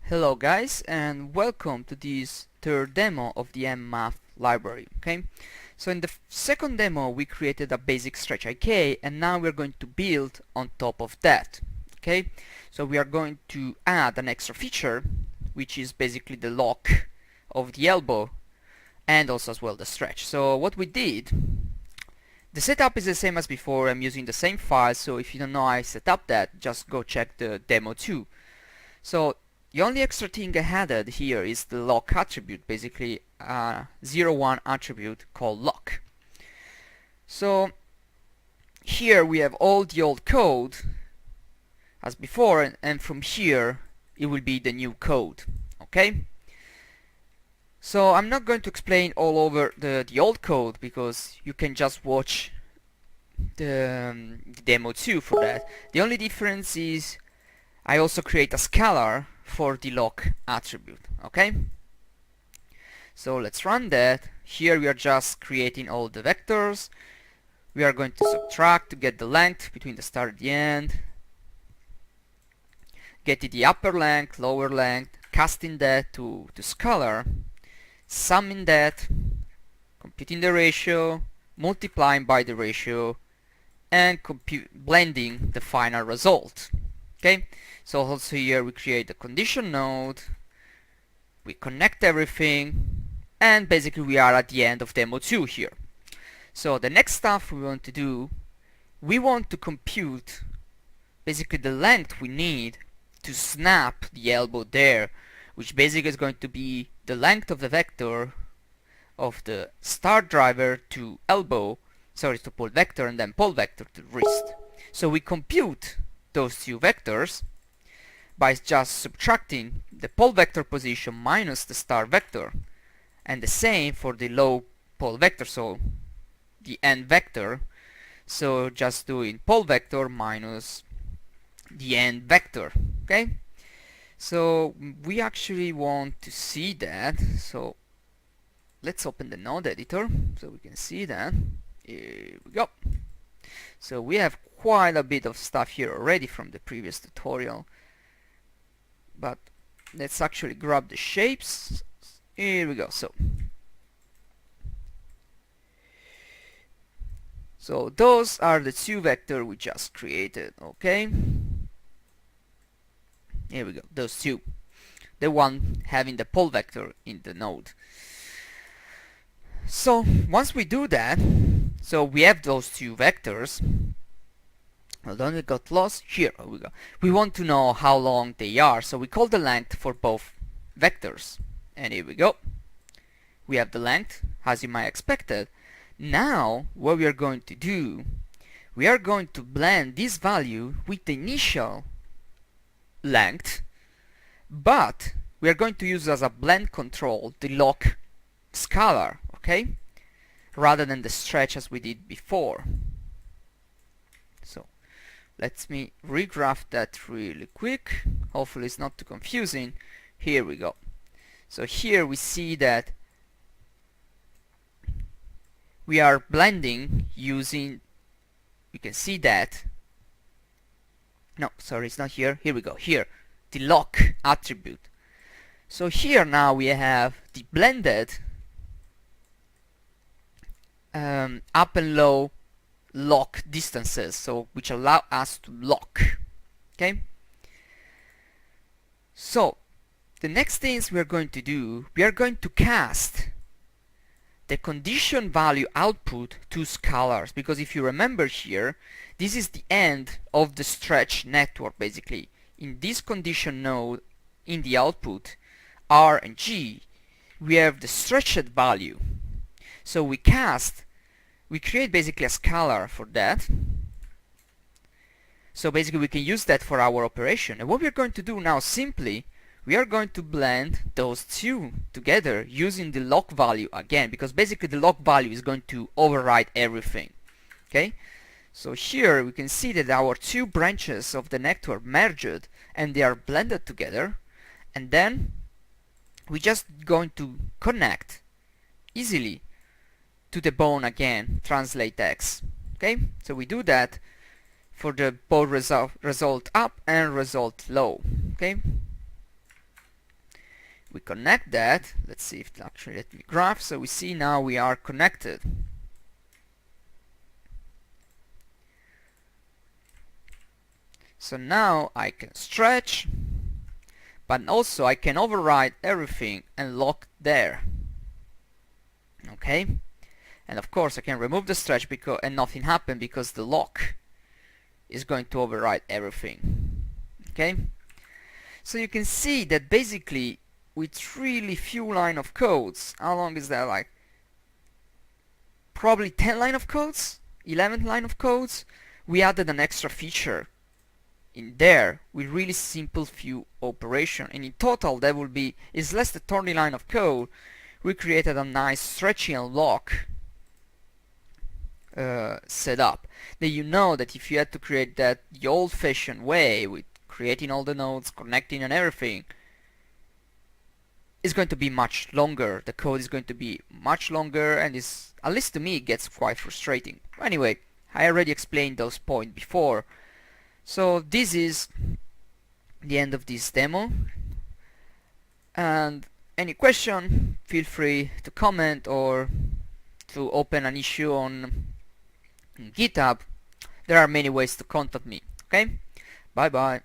Hello guys, and welcome to this third demo of the mMath library. Okay, so in the second demo we created a basic stretch IK, and now we're going to build on top of that. Okay, so we are going to add an extra feature, which is basically the lock of the elbow and also as well the stretch. So what we did, the setup is the same as before. I'm using the same file, so if you don't know how I set up that, just go check the Demo3. So the only extra thing I added here is the lock attribute, basically a 0,1 attribute called lock. So here we have all the old code as before, and from here it will be the new code. Okay? So I'm not going to explain all over the old code, because you can just watch the demo 2 for that. The only difference is I also create a scalar for the lock attribute. Okay, so let's run that. Here we are just creating all the vectors. We are going to subtract to get the length between the start and the end, getting the upper length, lower length, casting that to scalar, summing that, computing the ratio, multiplying by the ratio, and blending the final result. Okay, so also here we create the condition node, we connect everything, and basically we are at the end of demo 2 here. So the next stuff we want to do, we want to compute basically the length we need to snap the elbow there, which basically is going to be the length of the vector of the start driver to elbow, sorry, to pole vector, and then pole vector to wrist. So we compute those two vectors by just subtracting the pole vector position minus the start vector, and the same for the low pole vector, so the end vector. So just doing pole vector minus the end vector. Okay, so we actually want to see that, so let's open the node editor so we can see that. Here we go. So we have quite a bit of stuff here already from the previous tutorial, but let's actually grab the shapes. Here we go. So those are the two vectors we just created. Okay, here we go, those two, the one having the pole vector in the node. So once we do that, so we have those two vectors. Hold on, it got lost. Here we go. We want to know how long they are, so we call the length for both vectors. And here we go. We have the length, as you might expected. Now, what we are going to do, we are going to blend this value with the initial length, but we are going to use as a blend control the lock scalar, okay, rather than the stretch as we did before. So let me regraph that really quick. Hopefully it's not too confusing. Here we go. So here we see that we are blending using, you can see that, no, sorry, it's not here. Here we go. Here, the lock attribute. So here now we have the blended up and low lock distances, so which allow us to lock. Okay, so the next things we are going to do, we are going to cast the condition value output to scalars, because if you remember here, this is the end of the stretch network. Basically in this condition node, in the output R and G, we have the stretched value. So we create basically a scalar for that. So basically we can use that for our operation. And what we're going to do now, simply, we are going to blend those two together using the lock value again, because basically the lock value is going to override everything. Okay, so here we can see that our two branches of the network merged and they are blended together, and then we're just going to connect easily to the bone again, translate X. Okay, so we do that for the both result up and result low. Okay, We connect that. Let's see if it actually let me graph. So we see now we are connected. So now I can stretch, but also I can override everything and lock there. Okay, and of course I can remove the stretch and nothing happened because the lock is going to override everything. Okay, so you can see that basically with really few line of codes, how long is that, like probably 10 line of codes, 11 line of codes, we added an extra feature in there with really simple few operation, and in total that will be is less than 30 line of code. We created a nice stretchy and lock setup. Then you know that if you had to create that the old-fashioned way with creating all the nodes, connecting and everything, it's going to be much longer. The code is going to be much longer, and is, at least to me, it gets quite frustrating. Anyway, I already explained those points before. So this is the end of this demo, and any question, feel free to comment or to open an issue on GitHub. There are many ways to contact me. Okay, bye bye.